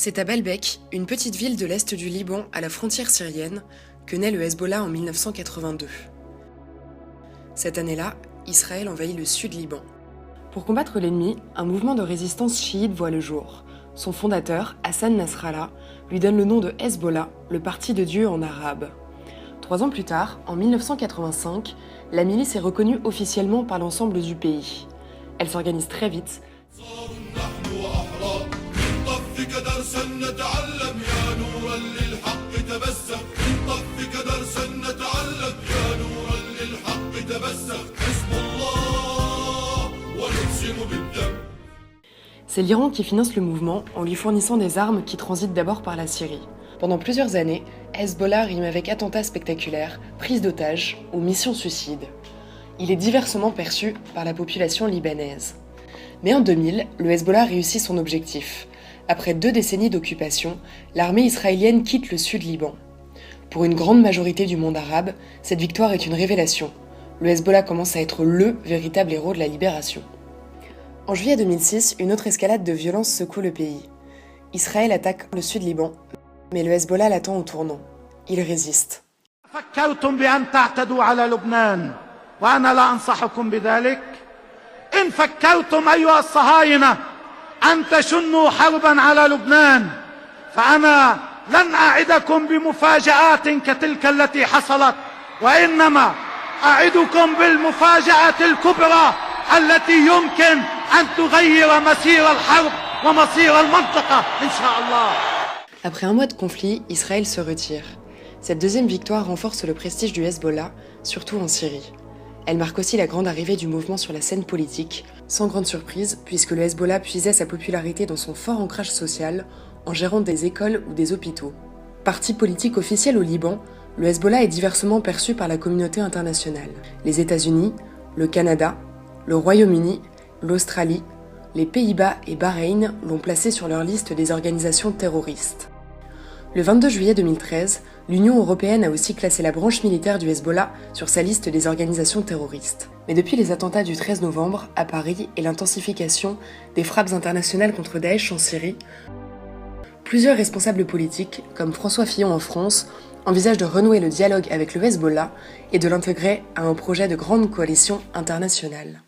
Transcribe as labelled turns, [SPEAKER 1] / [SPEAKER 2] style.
[SPEAKER 1] C'est à Baalbek, une petite ville de l'est du Liban à la frontière syrienne, que naît le Hezbollah en 1982. Cette année-là, Israël envahit le sud Liban. Pour combattre l'ennemi, un mouvement de résistance chiite voit le jour. Son fondateur, Hassan Nasrallah, lui donne le nom de Hezbollah, le parti de Dieu en arabe. 3 ans plus tard, en 1985, la milice est reconnue officiellement par l'ensemble du pays. Elle s'organise très vite. C'est l'Iran qui finance le mouvement en lui fournissant des armes qui transitent d'abord par la Syrie. Pendant plusieurs années, Hezbollah rime avec attentats spectaculaires, prises d'otages ou missions suicides. Il est diversement perçu par la population libanaise. Mais en 2000, le Hezbollah réussit son objectif. Après 2 décennies d'occupation, l'armée israélienne quitte le sud Liban. Pour une grande majorité du monde arabe, cette victoire est une révélation. Le Hezbollah commence à être le véritable héros de la libération. En juillet 2006, une autre escalade de violence secoue le pays. Israël attaque le sud Liban, mais le Hezbollah l'attend au tournant. Il résiste.
[SPEAKER 2] أن تشنوا حربا على لبنان فأنا لن أعدكم بمفاجآت كتلك التي حصلت وإنما أعدكم بالمفاجأة الكبرى التي يمكن أن تغير مسير الحرب ومصير المنطقة إن شاء الله.
[SPEAKER 1] Après un mois de conflit, Israël se retire. Cette deuxième victoire renforce le prestige du Hezbollah, surtout en Syrie. Elle marque aussi la grande arrivée du mouvement sur la scène politique, sans grande surprise puisque le Hezbollah puisait sa popularité dans son fort ancrage social en gérant des écoles ou des hôpitaux. Parti politique officiel au Liban, le Hezbollah est diversement perçu par la communauté internationale. Les États-Unis, le Canada, le Royaume-Uni, l'Australie, les Pays-Bas et Bahreïn l'ont placé sur leur liste des organisations terroristes. Le 22 juillet 2013, l'Union européenne a aussi classé la branche militaire du Hezbollah sur sa liste des organisations terroristes. Mais depuis les attentats du 13 novembre à Paris et l'intensification des frappes internationales contre Daesh en Syrie, plusieurs responsables politiques, comme François Fillon en France, envisagent de renouer le dialogue avec le Hezbollah et de l'intégrer à un projet de grande coalition internationale.